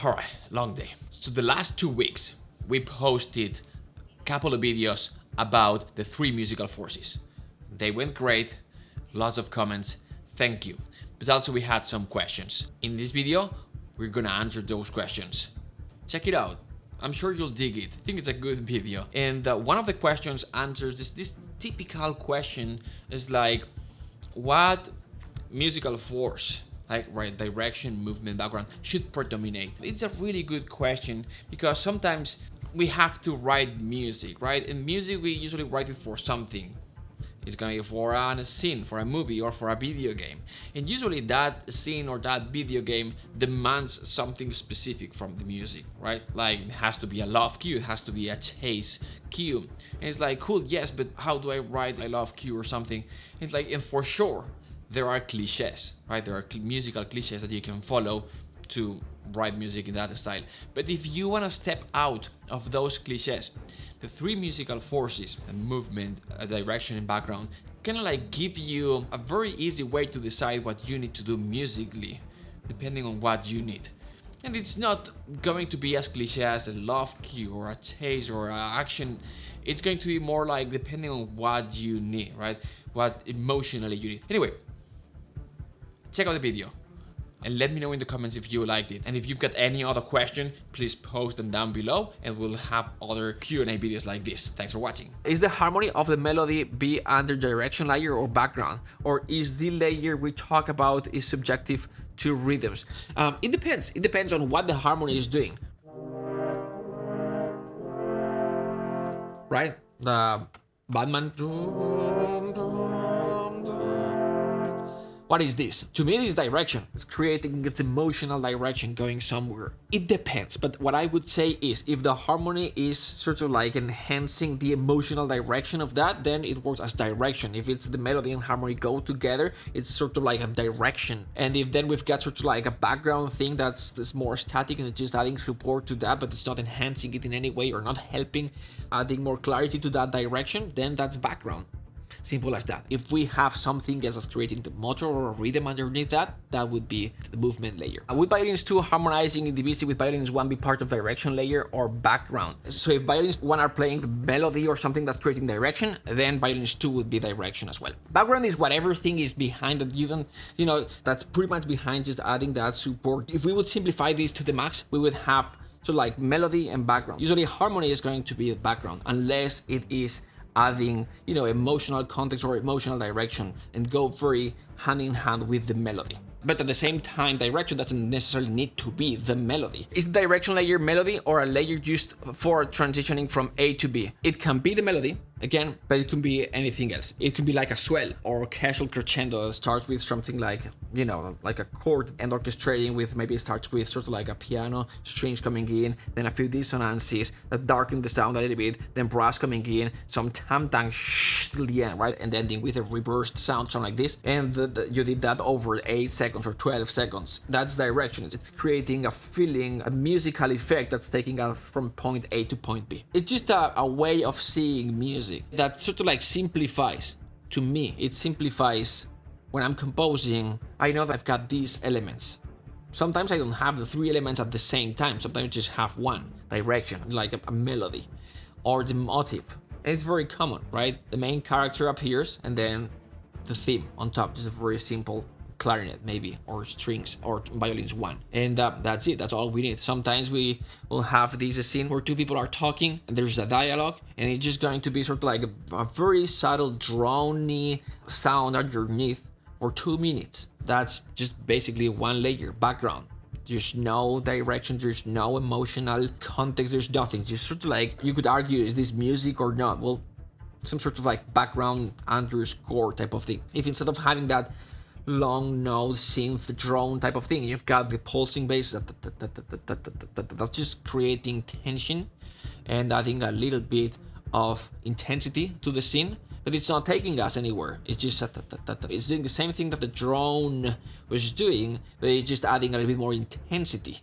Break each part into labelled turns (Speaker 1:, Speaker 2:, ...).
Speaker 1: Alright, long day. So the last 2 weeks, we posted a couple of videos about the 3 musical forces. They went great, lots of comments, thank you. But also we had some questions. In this video, we're gonna answer those questions. Check it out. I'm sure you'll dig it. I think it's a good video. And one of the questions answers this typical question is like, what musical force, like right direction, movement, background, should predominate? It's a really good question because sometimes we have to write music, right? In music, we usually write it for something. It's gonna be for a scene, for a movie, or for a video game. And usually that scene or that video game demands something specific from the music, right? Like it has to be a love cue, it has to be a chase cue. And it's like, cool, yes, but how do I write a love cue or something? It's like, and for sure, there are cliches, right? There are musical cliches that you can follow to write music in that style. But if you wanna step out of those cliches, the 3 musical forces, a movement, a direction, and background, kind of like give you a very easy way to decide what you need to do musically, depending on what you need. And it's not going to be as cliche as a love cue or a chase or an action. It's going to be more like depending on what you need, right? What emotionally you need. Anyway, check out the video and let me know in the comments if you liked it. And if you've got any other question, please post them down below and we'll have other Q&A videos like this. Thanks for watching. Is the harmony of the melody be under direction layer or background? Or is the layer we talk about is subjective to rhythms? It depends. It depends on what the harmony is doing. Right? The Batman. What is this? To me, this is direction. It's creating its emotional direction going somewhere. It depends, but what I would say is if the harmony is sort of like enhancing the emotional direction of that, then it works as direction. If it's the melody and harmony go together, it's sort of like a direction. And if then we've got sort of like a background thing that's more static and it's just adding support to that, but it's not enhancing it in any way or not helping adding more clarity to that direction, then that's background. Simple as that. If we have something else that's creating the motor or rhythm underneath that, that would be the movement layer. Would violins 2 harmonizing indivisibly with violins 1 be part of direction layer or background? So if violins 1 are playing the melody or something that's creating direction, then violins 2 would be direction as well. Background is whatever thing is behind that you don't, that's pretty much behind just adding that support. If we would simplify this to the max, we would have so like melody and background. Usually harmony is going to be the background unless it is adding, emotional context or emotional direction and go very hand in hand with the melody. But at the same time, direction doesn't necessarily need to be the melody. Is the direction layer melody or a layer used for transitioning from A to B? It can be the melody, again, but it can be anything else. It could be like a swell or casual crescendo that starts with something like, like a chord and orchestrating with maybe it starts with sort of like a piano, strings coming in, then a few dissonances that darken the sound a little bit, then brass coming in, some tam-tam till the end, right? And ending with a reversed sound like this. And you did that over 8 seconds or 12 seconds. That's direction. It's creating a feeling, a musical effect that's taking us from point A to point B. It's just a way of seeing music that sort of like simplifies. To me, it simplifies when I'm composing. I know that I've got these elements. Sometimes I don't have the 3 elements at the same time. Sometimes I just have one direction, like a melody or the motive. And it's very common, right? The main character appears and then the theme on top. Just a very simple clarinet maybe, or strings, or violins 1, and that's it. That's all we need. Sometimes we will have this scene where 2 people are talking and there's a dialogue and it's just going to be sort of like a very subtle drony sound underneath for 2 minutes. That's just basically one layer, background. There's no direction, there's no emotional context, there's nothing. Just sort of like, you could argue, is this music or not? Well, some sort of like background underscore type of thing. If instead of having that long note synth drone type of thing, you've got the pulsing bass that's just creating tension and adding a little bit of intensity to the scene, but it's not taking us anywhere. It's just it's doing the same thing that the drone was doing, but it's just adding a little bit more intensity.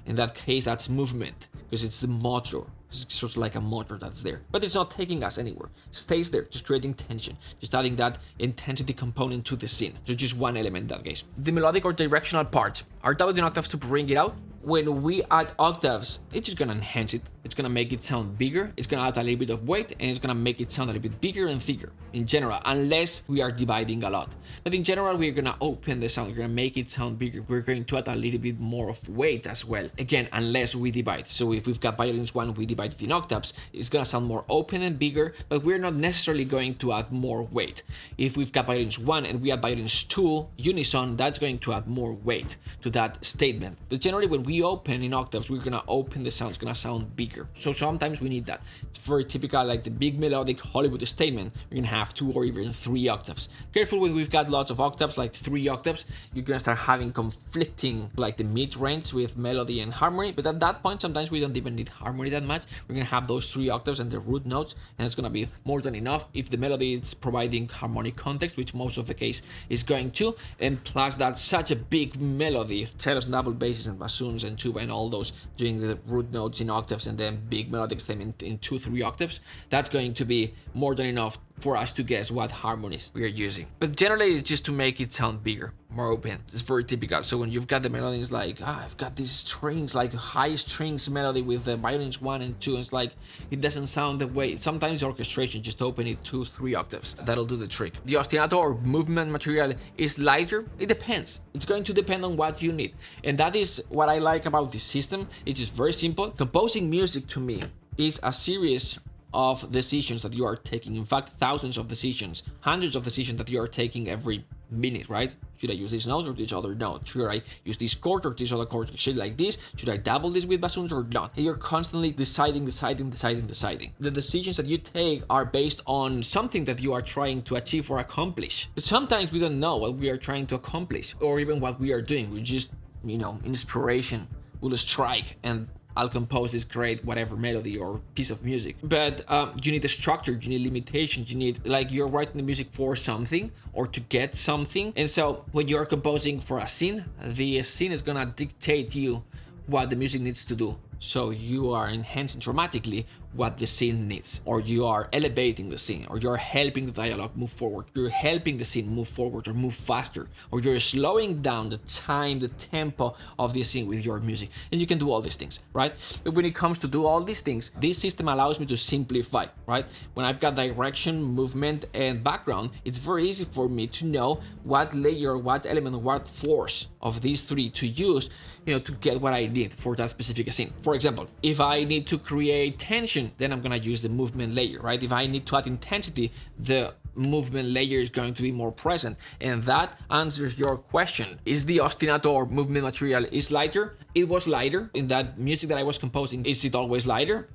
Speaker 1: In that case, that's movement because it's the motor. It's sort of like a motor that's there, but it's not taking us anywhere. It stays there, just creating tension, just adding that intensity component to the scene. So just one element in that case. The melodic or directional part. Are doubling octaves to bring it out? when we add octaves, it's just gonna enhance it. It's gonna make it sound bigger. It's gonna add a little bit of weight, and it's gonna make it sound a little bit bigger and thicker in general, unless we are dividing a lot. But in general, we're gonna open the sound. We're gonna make it sound bigger. We're going to add a little bit more of weight as well. Again, unless we divide. So if we've got violins 1, we divide it in octaves, it's gonna sound more open and bigger, but we're not necessarily going to add more weight. If we've got violins 1 and we add violins 2 unison, that's going to add more weight to that statement. But generally, when we open in octaves, we're gonna open the sound. It's gonna sound bigger. So sometimes we need that. It's very typical, like the big melodic Hollywood statement. We're gonna have 2 or even 3 octaves. Careful when we've got lots of octaves, like 3 octaves. You're gonna start having conflicting, like the mid-range with melody and harmony. But at that point, sometimes we don't even need harmony that much. We're gonna have those 3 octaves and the root notes, and it's gonna be more than enough if the melody is providing harmonic context, which most of the case is going to. And plus, that's such a big melody, cellos, double basses, and bassoons and tuba and all those doing the root notes in octaves and then big melodic statement in 2-3 octaves. That's going to be more than enough for us to guess what harmonies we are using. But generally, it's just to make it sound bigger, more open. It's very typical. So when you've got the melodies like, I've got these strings, like high strings melody with the violins 1 and 2, it's like, it doesn't sound the way. Sometimes orchestration, just open it 2-3 octaves. That'll do the trick. The ostinato or movement material is lighter. It depends. It's going to depend on what you need. And that is what I like about this system. It is very simple. Composing music to me is a series of decisions that you are taking. In fact, thousands of decisions, hundreds of decisions that you are taking every minute, right? Should I use this note or this other note? Should I use this chord or this other chord? Should I like this? Should I double this with bassoons or not? And you're constantly deciding. The decisions that you take are based on something that you are trying to achieve or accomplish. But sometimes we don't know what we are trying to accomplish or even what we are doing. We just, inspiration will strike and I'll compose this great whatever melody or piece of music. But you need a structure, you need limitations, you need, like, you're writing the music for something or to get something. And so when you're composing for a scene, the scene is gonna dictate you what the music needs to do. So you are enhancing dramatically what the scene needs, or you are elevating the scene, or you're helping the dialogue move forward, you're helping the scene move forward or move faster, or you're slowing down the time, the tempo of the scene with your music. And you can do all these things, right? But when it comes to do all these things, this system allows me to simplify, right? When I've got direction, movement, and background, it's very easy for me to know what layer, what element, what force of these 3 to use, to get what I need for that specific scene. For example, if I need to create tension, then I'm gonna use the movement layer, right? If I need to add intensity, the movement layer is going to be more present. And that answers your question. Is the ostinato or movement material is lighter? It was lighter in that music that I was composing. Is it always lighter?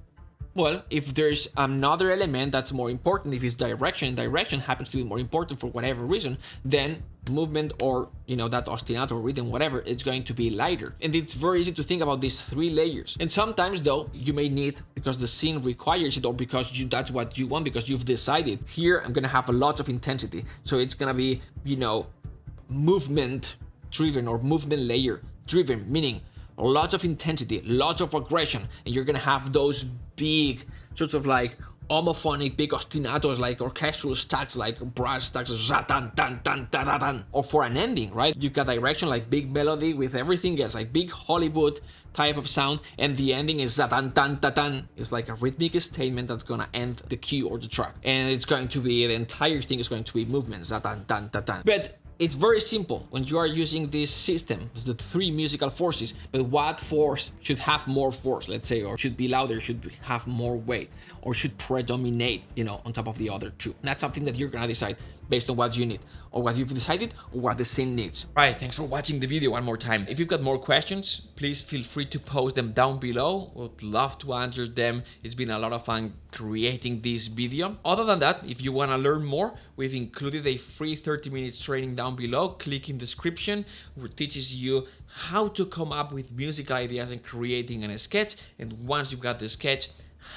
Speaker 1: Well, if there's another element that's more important, if it's direction happens to be more important for whatever reason, then movement or, that ostinato or rhythm, whatever, it's going to be lighter. And it's very easy to think about these 3 layers. And sometimes, though, you may need, because the scene requires it or because that's what you want, because you've decided, here I'm going to have a lot of intensity. So it's going to be, movement driven or movement layer driven, meaning lots of intensity, lots of aggression, and you're gonna have those big sorts of like homophonic big ostinatos, like orchestral stacks, like brass stacks, zatan tan tan tan tan. Or for an ending, right? You got direction, like big melody with everything else, like big Hollywood type of sound, and the ending is zatan tan tan tan. It's like a rhythmic statement that's gonna end the cue or the track, and it's going to be, the entire thing is going to be movement, zatan tan tan tan. But it's very simple when you are using this system. It's the 3 musical forces, but what force should have more force, let's say, or should be louder, should have more weight, or should predominate, on top of the other 2. And that's something that you're gonna decide based on what you need, or what you've decided, or what the scene needs. Right, thanks for watching the video one more time. If you've got more questions, please feel free to post them down below. Would love to answer them. It's been a lot of fun creating this video. Other than that, if you want to learn more, we've included a free 30 minutes training down below. Click in description, which teaches you how to come up with musical ideas and creating a sketch. And once you've got the sketch,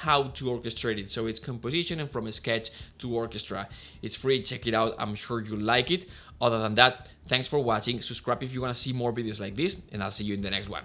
Speaker 1: how to orchestrate it. So it's composition and from a sketch to orchestra. It's free, check it out. I'm sure you'll like it. Other than that, thanks for watching. Subscribe if you want to see more videos like this, and I'll see you in the next one.